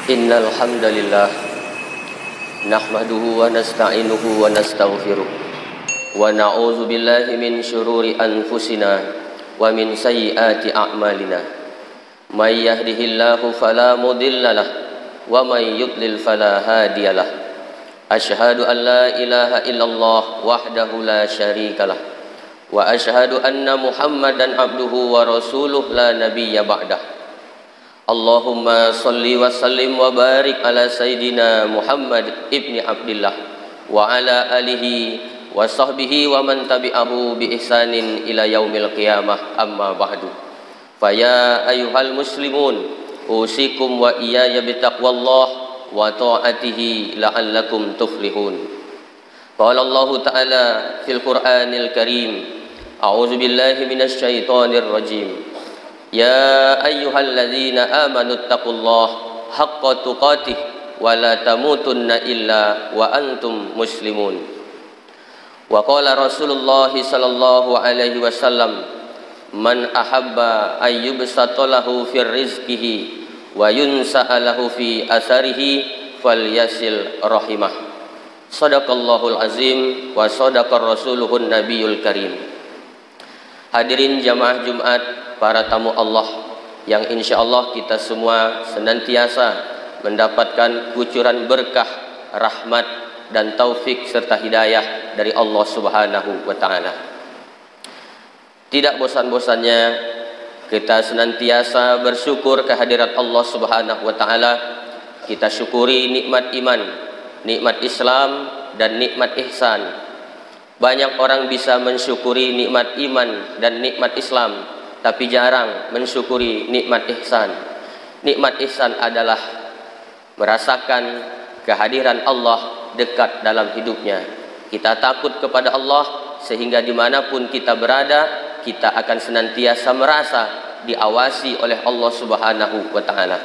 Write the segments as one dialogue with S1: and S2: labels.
S1: Innal hamdalillah nahmaduhu wa nasta'inuhu wa nastaghfiruh wa na'udzu billahi min syururi anfusina wa min sayyiati a'malina. May yahdihillahu fala mudhillalah wa may yudlil fala hadiyalah. Asyhadu an la ilaha illallah wahdahu la syarikalah wa asyhadu anna Muhammadan abduhu wa rasuluh la nabiyya ba'dah. Allahumma salli wa sallim wa barik ala Sayyidina Muhammad ibni Abdillah wa ala alihi wa sahbihi wa man tabi'ahu bi ihsanin ila yaumil qiyamah, amma ba'du. Faya ayyuhal muslimun usikum wa iyaya bitaqwallah wa ta'atihi la'allakum tuflihun. Qala Allah ta'ala fil Qur'anil Karim, a'udzu billahi minasy syaithanir rajim. Ya ayyuhalladzina amanu taqullaha haqqa tuqatih wa la tamutunna illa wa antum muslimun. Wa qala Rasulullah sallallahu alaihi wasallam, man ahabba ayyubsata lahu fir rizqihi wa yunsa'a lahu fi asarihi falyasil rahimah. Shadaqallahul azim wa shadaqar rasuluhun nabiyul karim. Hadirin jamaah Jumat, para tamu Allah yang insya Allah kita semua senantiasa mendapatkan kucuran berkah, rahmat dan taufik serta hidayah dari Allah Subhanahu wa Ta'ala. Tidak bosan-bosannya kita senantiasa bersyukur kehadirat Allah Subhanahu wa Ta'ala. Kita syukuri nikmat iman, nikmat Islam dan nikmat ihsan. Banyak orang bisa mensyukuri nikmat iman dan nikmat Islam, tapi jarang mensyukuri nikmat ihsan. Nikmat ihsan adalah merasakan kehadiran Allah dekat dalam hidupnya. Kita takut kepada Allah sehingga dimanapun kita berada, kita akan senantiasa merasa diawasi oleh Allah Subhanahu wa Ta'ala.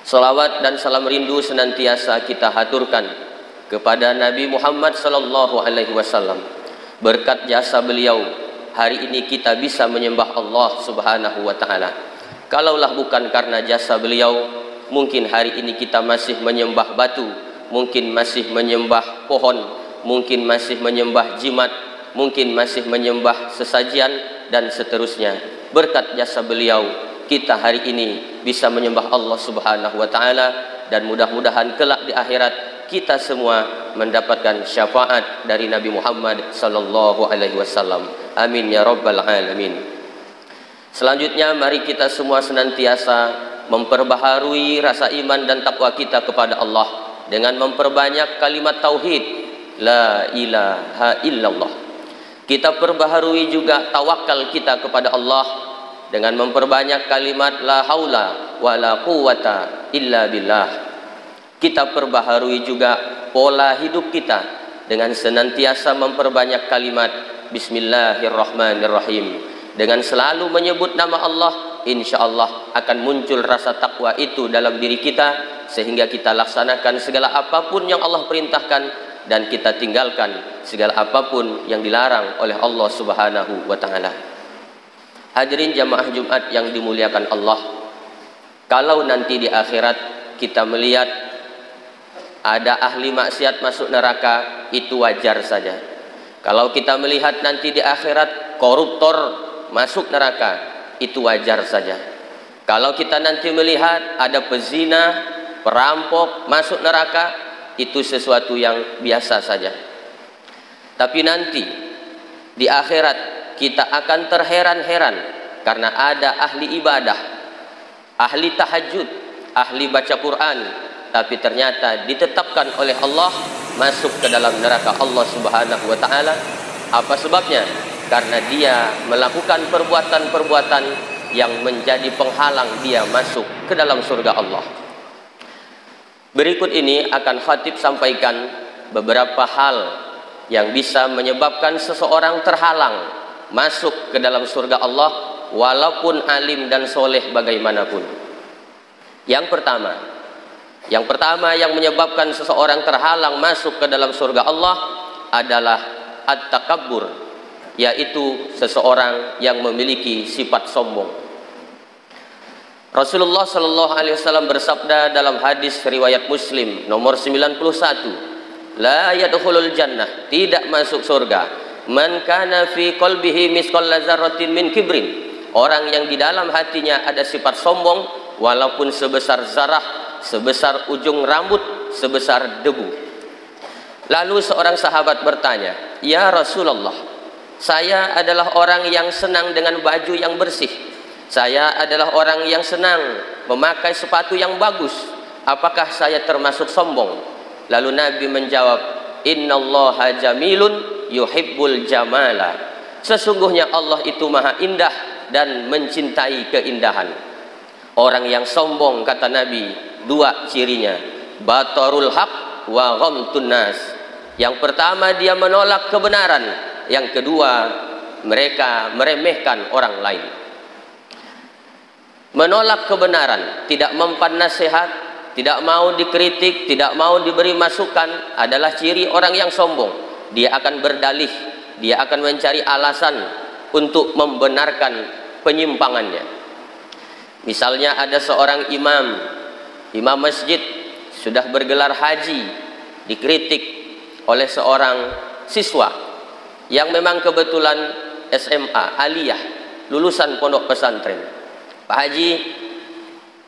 S1: Salawat dan salam rindu senantiasa kita haturkan kepada Nabi Muhammad sallallahu alaihi wasallam. Berkat jasa beliau, hari ini kita bisa menyembah Allah Subhanahu wa Ta'ala. Kalaulah bukan karena jasa beliau, mungkin hari ini kita masih menyembah batu, mungkin masih menyembah pohon, mungkin masih menyembah jimat, mungkin masih menyembah sesajian dan seterusnya. Berkat jasa beliau, kita hari ini bisa menyembah Allah Subhanahu wa Ta'ala, dan mudah-mudahan kelak di akhirat kita semua mendapatkan syafaat dari Nabi Muhammad sallallahu alaihi wasallam. Amin ya rabbal alamin. Selanjutnya mari kita semua senantiasa memperbaharui rasa iman dan takwa kita kepada Allah dengan memperbanyak kalimat tauhid la ilaha illallah. Kita perbaharui juga tawakal kita kepada Allah dengan memperbanyak kalimat la haula wala quwata illa billah. Kita perbaharui juga pola hidup kita dengan senantiasa memperbanyak kalimat bismillahirrahmanirrahim. Dengan selalu menyebut nama Allah, insya Allah akan muncul rasa takwa itu dalam diri kita, sehingga kita laksanakan segala apapun yang Allah perintahkan dan kita tinggalkan segala apapun yang dilarang oleh Allah Subhanahu wa Ta'ala. Hadirin jamaah Jumat yang dimuliakan Allah, kalau nanti di akhirat kita melihat ada ahli maksiat masuk neraka, itu wajar saja. Kalau kita melihat nanti di akhirat koruptor masuk neraka, itu wajar saja. Kalau kita nanti melihat ada pezina, perampok masuk neraka, itu sesuatu yang biasa saja. Tapi nanti di akhirat kita akan terheran-heran karena ada ahli ibadah, ahli tahajud, ahli baca Quran, tapi ternyata ditetapkan oleh Allah masuk ke dalam neraka Allah Subhanahu wa Ta'ala. Apa sebabnya? Karena dia melakukan perbuatan-perbuatan yang menjadi penghalang dia masuk ke dalam surga Allah. Berikut ini akan khatib sampaikan beberapa hal yang bisa menyebabkan seseorang terhalang masuk ke dalam surga Allah walaupun alim dan soleh bagaimanapun. Yang pertama yang menyebabkan seseorang terhalang masuk ke dalam surga Allah adalah at-takabbur, yaitu seseorang yang memiliki sifat sombong. Rasulullah sallallahu alaihi wasallam bersabda dalam hadis riwayat Muslim nomor 91, la yadkhulul jannah, tidak masuk surga, man kana fi qalbihi misqal dzarratin min kibrin, orang yang di dalam hatinya ada sifat sombong walaupun sebesar zarah, sebesar ujung rambut, sebesar debu. Lalu seorang sahabat bertanya, ya Rasulullah, saya adalah orang yang senang dengan baju yang bersih, saya adalah orang yang senang memakai sepatu yang bagus, apakah saya termasuk sombong? Lalu Nabi menjawab, innallaha jamilun yuhibbul jamala, sesungguhnya Allah itu maha indah dan mencintai keindahan. Orang yang sombong, kata Nabi, dua cirinya, batarul haq wa ghamtun nas. Yang pertama, dia menolak kebenaran. Yang kedua, mereka meremehkan orang lain. Menolak kebenaran, tidak mempan nasihat, tidak mau dikritik, tidak mau diberi masukan adalah ciri orang yang sombong. Dia akan berdalih, dia akan mencari alasan untuk membenarkan penyimpangannya. Misalnya ada seorang imam masjid sudah bergelar haji, dikritik oleh seorang siswa yang memang kebetulan SMA, aliyah, lulusan pondok pesantren. Pak Haji,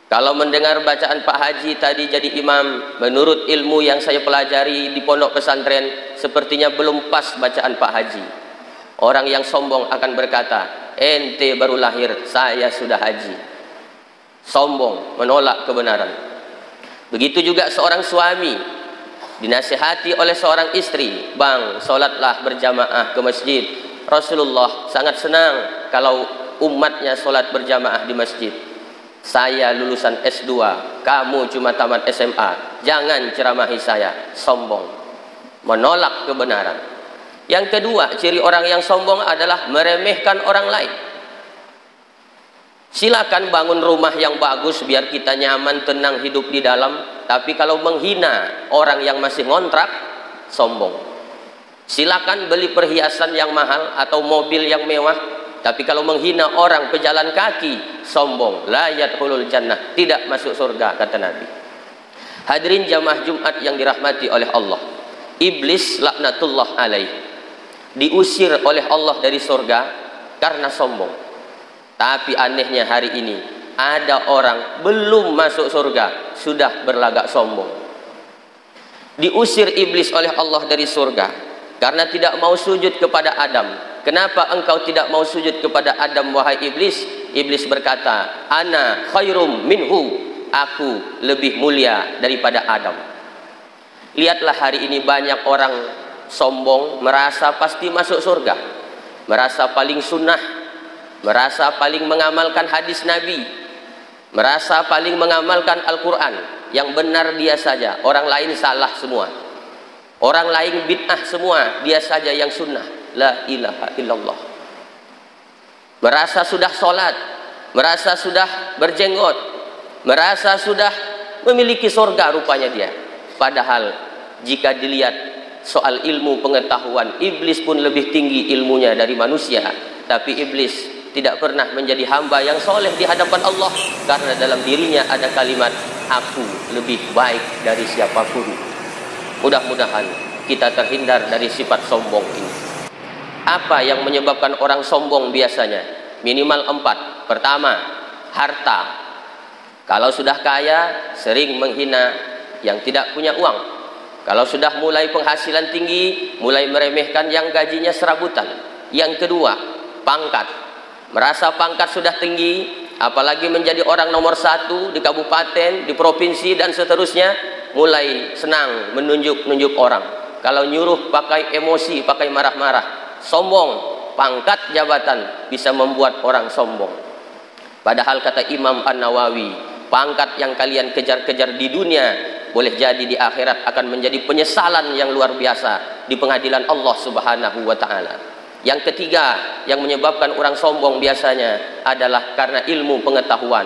S1: kalau mendengar bacaan Pak Haji tadi jadi imam, menurut ilmu yang saya pelajari di pondok pesantren, sepertinya belum pas bacaan Pak Haji. Orang yang sombong akan berkata, ente baru lahir, saya sudah haji. Sombong, menolak kebenaran. Begitu juga seorang suami dinasihati oleh seorang istri, bang, sholatlah berjamaah ke masjid. Rasulullah sangat senang kalau umatnya sholat berjamaah di masjid. Saya lulusan S2, kamu cuma tamat SMA, jangan ceramahi saya. Sombong, menolak kebenaran. Yang kedua, ciri orang yang sombong adalah meremehkan orang lain. Silakan bangun rumah yang bagus biar kita nyaman, tenang hidup di dalam, tapi kalau menghina orang yang masih ngontrak, sombong. Silakan beli perhiasan yang mahal atau mobil yang mewah, tapi kalau menghina orang pejalan kaki, sombong. La yadkhulul jannah, tidak masuk surga, kata Nabi. Hadirin jamaah Jumat yang dirahmati oleh Allah, iblis laknatullah alaih diusir oleh Allah dari surga karena sombong. Tapi anehnya hari ini ada orang belum masuk surga sudah berlagak sombong. Diusir iblis oleh Allah dari surga karena tidak mau sujud kepada Adam. Kenapa engkau tidak mau sujud kepada Adam, wahai iblis? Iblis berkata, ana khairum minhu, aku lebih mulia daripada Adam. Lihatlah hari ini banyak orang sombong, merasa pasti masuk surga, merasa paling sunnah, merasa paling mengamalkan hadis Nabi, merasa paling mengamalkan Al-Quran. Yang benar dia saja, orang lain salah semua, orang lain bid'ah semua, dia saja yang sunnah. La ilaha illallah. Merasa sudah sholat, merasa sudah berjenggot, merasa sudah memiliki surga rupanya dia. Padahal jika dilihat soal ilmu pengetahuan, iblis pun lebih tinggi ilmunya dari manusia. Tapi iblis tidak pernah menjadi hamba yang soleh di hadapan Allah, karena dalam dirinya ada kalimat, aku lebih baik dari siapapun. Mudah-mudahan kita terhindar dari sifat sombong ini. Apa yang menyebabkan orang sombong biasanya? Minimal 4. Pertama, harta. Kalau sudah kaya, sering menghina yang tidak punya uang. Kalau sudah mulai penghasilan tinggi, mulai meremehkan yang gajinya serabutan. Yang kedua, pangkat. Merasa pangkat sudah tinggi, apalagi menjadi orang nomor 1 di kabupaten, di provinsi, dan seterusnya, mulai senang menunjuk-nunjuk orang. Kalau nyuruh pakai emosi, pakai marah-marah. Sombong, pangkat jabatan bisa membuat orang sombong. Padahal kata Imam An-Nawawi, pangkat yang kalian kejar-kejar di dunia boleh jadi di akhirat akan menjadi penyesalan yang luar biasa di pengadilan Allah Subhanahu wa taala. Yang ketiga yang menyebabkan orang sombong biasanya adalah karena ilmu pengetahuan.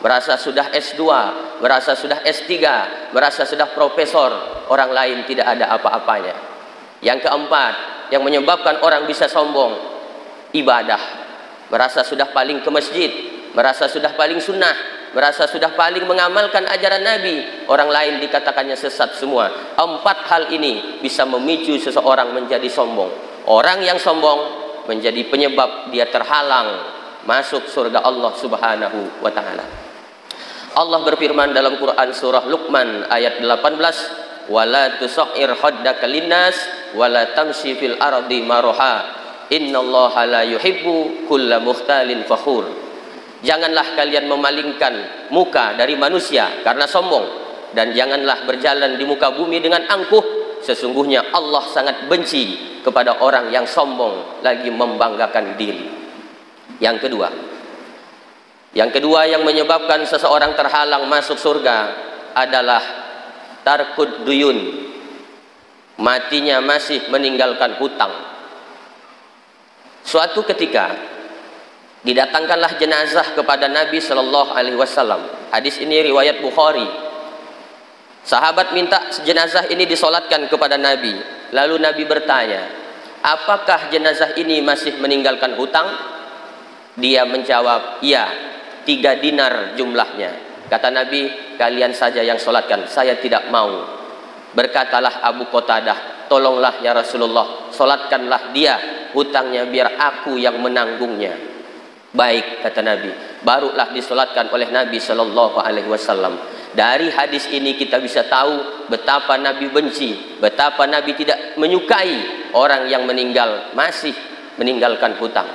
S1: Merasa sudah S2, merasa sudah S3, merasa sudah profesor, orang lain tidak ada apa-apanya. Yang keempat yang menyebabkan orang bisa sombong, ibadah. Merasa sudah paling ke masjid, merasa sudah paling sunnah, merasa sudah paling mengamalkan ajaran Nabi, orang lain dikatakannya sesat semua. Empat hal ini bisa memicu seseorang menjadi sombong. Orang yang sombong menjadi penyebab dia terhalang masuk surga Allah Subhanahu wa taala. Allah berfirman dalam Quran surah Luqman ayat 18, "Wala tusair haddaka linnas wala tamshi fil ardi maraha. Innallaha la yuhibbu kulla mukhtalin fakhur." Janganlah kalian memalingkan muka dari manusia karena sombong, dan janganlah berjalan di muka bumi dengan angkuh. Sesungguhnya Allah sangat benci kepada orang yang sombong lagi membanggakan diri. Yang kedua yang menyebabkan seseorang terhalang masuk surga adalah tarkud duyun, matinya masih meninggalkan hutang. Suatu ketika didatangkanlah jenazah kepada Nabi Shallallahu Alaihi Wasallam. Hadis ini riwayat Bukhari. Sahabat minta jenazah ini disolatkan kepada Nabi. Lalu Nabi bertanya, apakah jenazah ini masih meninggalkan hutang? Dia menjawab, iya, 3 dinar jumlahnya. Kata Nabi, kalian saja yang solatkan, saya tidak mau. Berkatalah Abu Qatadah, tolonglah ya Rasulullah, solatkanlah dia, hutangnya biar aku yang menanggungnya. Baik, kata Nabi. Barulah disolatkan oleh Nabi Shallallahu Alaihi Wasallam. Dari hadis ini kita bisa tahu betapa Nabi benci, betapa Nabi tidak menyukai orang yang meninggal masih meninggalkan hutang.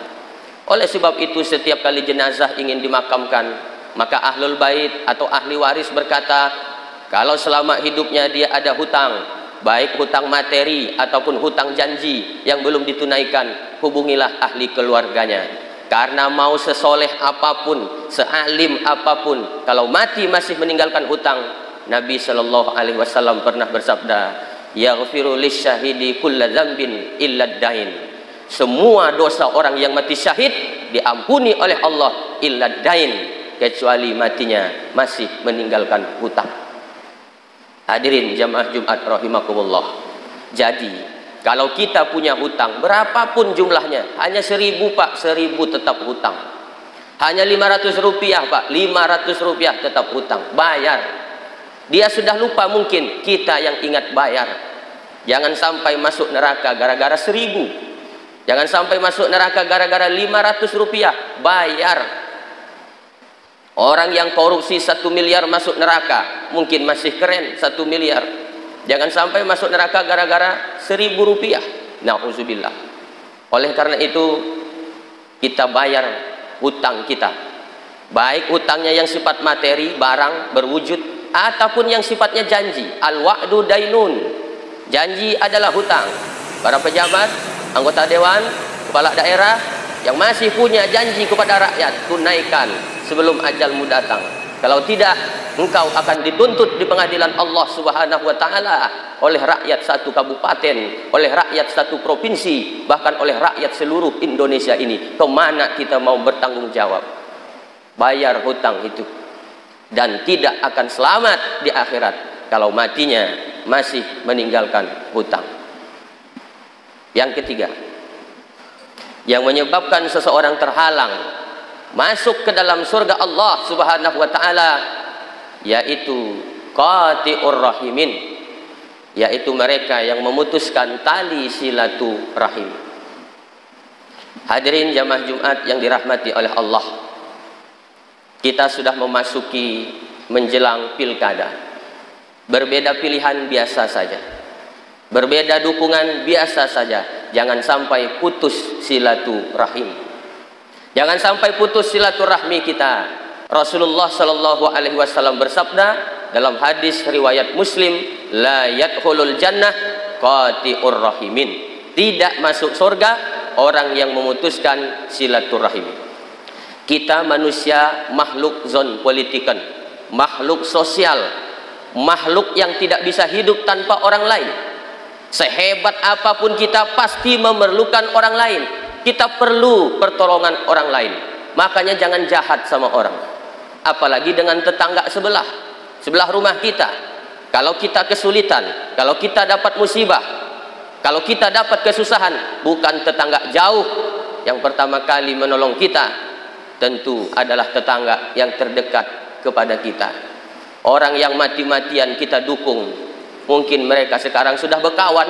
S1: Oleh sebab itu setiap kali jenazah ingin dimakamkan, maka ahlul bait atau ahli waris berkata, kalau selama hidupnya dia ada hutang, baik hutang materi ataupun hutang janji yang belum ditunaikan, hubungilah ahli keluarganya. Karena mau sesoleh apapun, sealim apapun, kalau mati masih meninggalkan hutang, Nabi Shallallahu Alaihi Wasallam pernah bersabda, yaghfiru lisyahidi kulla dzambin illa dain. Semua dosa orang yang mati syahid diampuni oleh Allah illa dain, kecuali matinya masih meninggalkan hutang. Hadirin jamaah Jumat rahimakumullah. Jadi kalau kita punya hutang berapapun jumlahnya, hanya 1.000 Pak, 1.000 tetap hutang. Hanya 500 rupiah Pak, 500 rupiah tetap hutang, bayar. Dia sudah lupa, mungkin kita yang ingat bayar. Jangan sampai masuk neraka gara-gara 1.000. Jangan sampai masuk neraka gara-gara 500 rupiah, bayar. Orang yang korupsi 1 miliar masuk neraka, mungkin masih keren 1 miliar. Jangan sampai masuk neraka gara-gara 1.000 rupiah. Na'udzubillah. Oleh karena itu kita bayar hutang kita, baik hutangnya yang sifat materi, barang berwujud, ataupun yang sifatnya janji. Al-wa'du dainun. Janji adalah hutang. Para pejabat, anggota dewan, kepala daerah yang masih punya janji kepada rakyat, tunaikan sebelum ajalmu datang. Kalau tidak, engkau akan dituntut di pengadilan Allah Subhanahu wa taala oleh rakyat satu kabupaten, oleh rakyat satu provinsi, bahkan oleh rakyat seluruh Indonesia ini. Kemana kita mau bertanggung jawab? Bayar hutang itu. Dan tidak akan selamat di akhirat kalau matinya masih meninggalkan hutang. Yang ketiga, yang menyebabkan seseorang terhalang masuk ke dalam surga Allah Subhanahu wa taala, yaitu qati'ur rahimin, yaitu mereka yang memutuskan tali silaturahim. Hadirin jamaah Jumat yang dirahmati oleh Allah, kita sudah memasuki menjelang pilkada. Berbeda pilihan biasa saja, berbeda dukungan biasa saja. Jangan sampai putus silaturahim. Jangan sampai putus silaturahmi kita. Rasulullah Shallallahu Alaihi Wasallam bersabda dalam hadis riwayat Muslim, la yadkhulul jannah qati'ur rahimin. Tidak masuk surga orang yang memutuskan silaturahim. Kita manusia makhluk zon politikan, makhluk sosial. makhluk yang tidak bisa hidup tanpa orang lain. Sehebat apapun kita pasti memerlukan orang lain. Kita perlu pertolongan orang lain. Makanya jangan jahat sama orang, apalagi dengan tetangga sebelah rumah kita. Kalau kita kesulitan, kalau kita dapat musibah, kalau kita dapat kesusahan, bukan tetangga jauh yang pertama kali menolong kita, tentu adalah tetangga yang terdekat kepada kita. Orang yang mati-matian kita dukung, mungkin mereka sekarang sudah berkawan.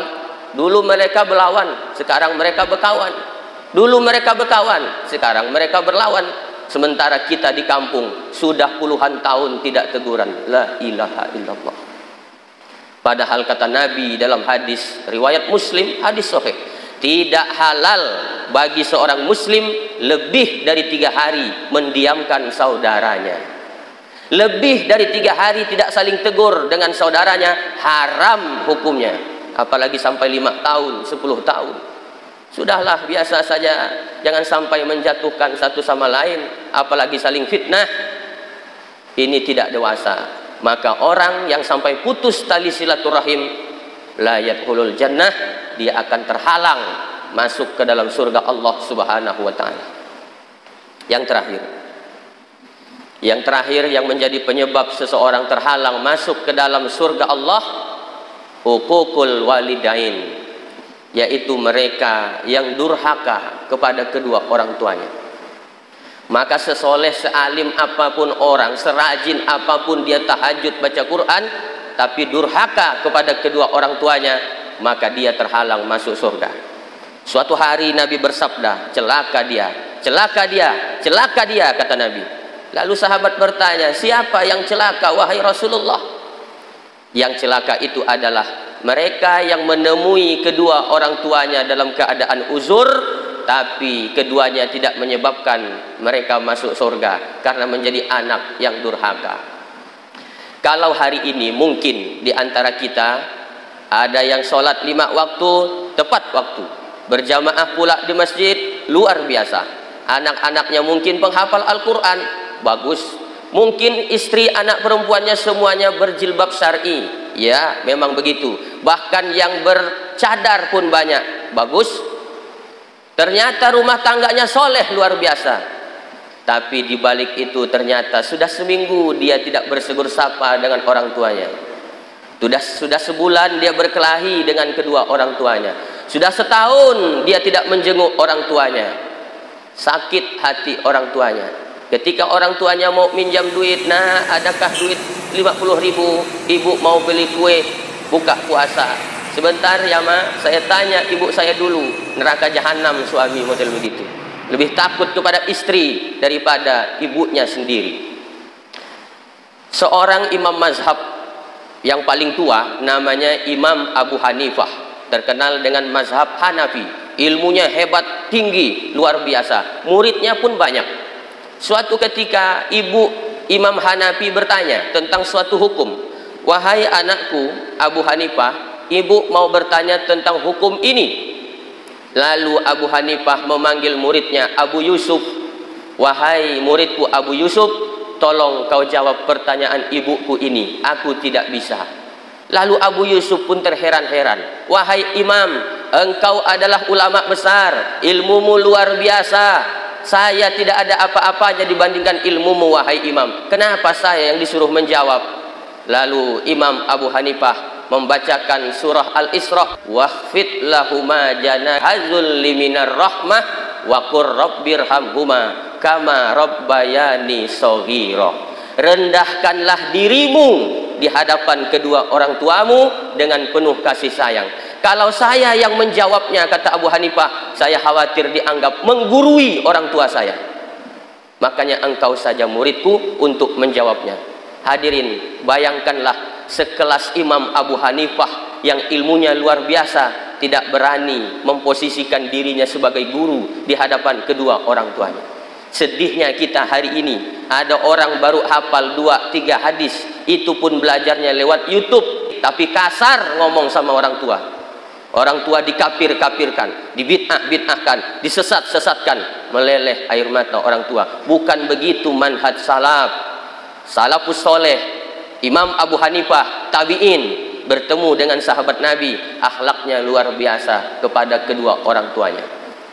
S1: Dulu mereka berlawan, sekarang mereka berkawan. Dulu mereka berkawan, sekarang mereka berlawan. Sementara kita di kampung sudah puluhan tahun tidak teguran. La ilaha illallah. Padahal kata Nabi dalam hadis riwayat Muslim, hadis sahih, tidak halal bagi seorang muslim lebih dari 3 hari mendiamkan saudaranya. Lebih dari 3 hari tidak saling tegur dengan saudaranya, haram hukumnya. Apalagi sampai 5 tahun, 10 tahun. Sudahlah, biasa saja, jangan sampai menjatuhkan satu sama lain, apalagi saling fitnah. Ini tidak dewasa. Maka orang yang sampai putus tali silaturahim, la yadkhulul jannah, dia akan terhalang masuk ke dalam surga Allah Subhanahu wa taala. Yang terakhir yang menjadi penyebab seseorang terhalang masuk ke dalam surga Allah, uququl walidain, yaitu mereka yang durhaka kepada kedua orang tuanya. Maka sesoleh, sealim apapun orang, serajin apapun dia tahajud baca Quran, tapi durhaka kepada kedua orang tuanya, maka dia terhalang masuk surga. Suatu hari Nabi bersabda, celaka dia, celaka dia, celaka dia, kata Nabi. Lalu sahabat bertanya, siapa yang celaka wahai Rasulullah? Yang celaka itu adalah mereka yang menemui kedua orang tuanya dalam keadaan uzur, tapi keduanya tidak menyebabkan mereka masuk surga karena menjadi anak yang durhaka. Kalau hari ini mungkin di antara kita ada yang sholat 5 waktu tepat waktu, berjamaah pula di masjid, luar biasa. Anak-anaknya mungkin penghafal Al-Quran, bagus. Mungkin istri anak perempuannya semuanya berjilbab syar'i, ya memang begitu. Bahkan yang bercadar pun banyak, bagus. Ternyata rumah tangganya soleh luar biasa. Tapi di balik itu ternyata sudah seminggu dia tidak bersegur sapa dengan orang tuanya. Sudah sebulan dia berkelahi dengan kedua orang tuanya. Sudah setahun dia tidak menjenguk orang tuanya. Sakit hati orang tuanya. Ketika orang tuanya mau minjam duit, nah adakah duit 50.000, ibu mau beli kue buka puasa. Sebentar ya ma, saya tanya ibu saya dulu. Neraka jahanam suami model begitu. Lebih takut kepada istri daripada ibunya sendiri. Seorang imam mazhab yang paling tua namanya Imam Abu Hanifah, terkenal dengan mazhab Hanafi. Ilmunya hebat, tinggi, luar biasa. Muridnya pun banyak. Suatu ketika ibu Imam Hanafi bertanya tentang suatu hukum. Wahai anakku Abu Hanifah, ibu mau bertanya tentang hukum ini. Lalu Abu Hanifah memanggil muridnya Abu Yusuf. Wahai muridku Abu Yusuf, tolong kau jawab pertanyaan ibuku ini, aku tidak bisa. Lalu Abu Yusuf pun terheran-heran. Wahai imam, engkau adalah ulama besar, ilmumu luar biasa. Saya tidak ada apa-apanya dibandingkan ilmumu wahai imam. Kenapa saya yang disuruh menjawab? Lalu Imam Abu Hanifah membacakan surah Al-Isra, wakhfid lahuma janahazul liminar rahmah wa qur rabbirhamhuma kama rabbayani shaghira. Rendahkanlah dirimu di hadapan kedua orang tuamu dengan penuh kasih sayang. Kalau saya yang menjawabnya, kata Abu Hanifah, saya khawatir dianggap menggurui orang tua saya. Makanya engkau saja muridku untuk menjawabnya. Hadirin, bayangkanlah sekelas Imam Abu Hanifah yang ilmunya luar biasa tidak berani memposisikan dirinya sebagai guru di hadapan kedua orang tuanya. Sedihnya kita hari ini, ada orang baru hafal 2-3 hadis, itu pun belajarnya lewat YouTube, tapi kasar ngomong sama orang tua. Orang tua dikafir-kafirkan, dibid'ah-bid'ahkan, disesat-sesatkan, meleleh air mata orang tua. Bukan begitu manhaj salaf. Salafus soleh Imam Abu Hanifah, tabi'in, bertemu dengan sahabat Nabi, akhlaknya luar biasa kepada kedua orang tuanya.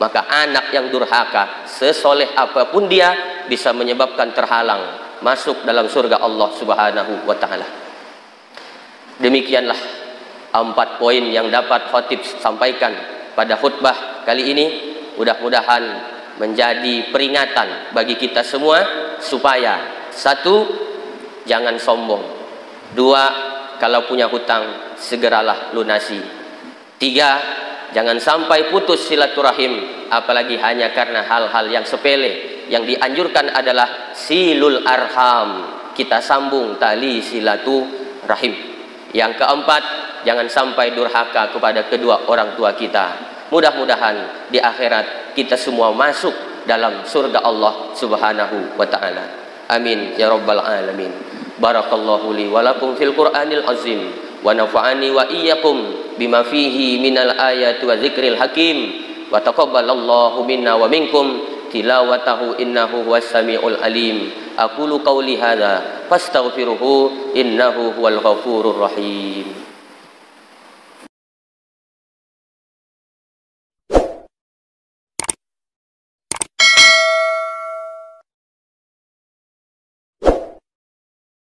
S1: Maka anak yang durhaka, sesoleh apapun dia, bisa menyebabkan terhalang masuk dalam surga Allah Subhanahu wa ta'ala. Demikianlah 4 poin yang dapat khotib sampaikan pada khutbah kali ini. Mudah-mudahan menjadi peringatan bagi kita semua supaya 1. Jangan sombong. 2. Kalau punya hutang segeralah lunasi. 3. Jangan sampai putus silaturahim, apalagi hanya karena hal-hal yang sepele. Yang dianjurkan adalah silul arham, kita sambung tali silaturahim. Yang keempat, jangan sampai durhaka kepada kedua orang tua kita. Mudah-mudahan di akhirat kita semua masuk dalam surga Allah Subhanahu wa ta'ala. Amin ya rabbal alamin. Barakallahu li wa lakum fil Qur'anil azim wa nafa'ani wa iyyakum bima fihi minal ayati wa dzikril hakim wa taqabbalallahu minna wa minkum tilawatahu innahu huwas samiul alim. Aqulu qawli hadza fastaghfiruhu innahu huwal ghafurur rahim.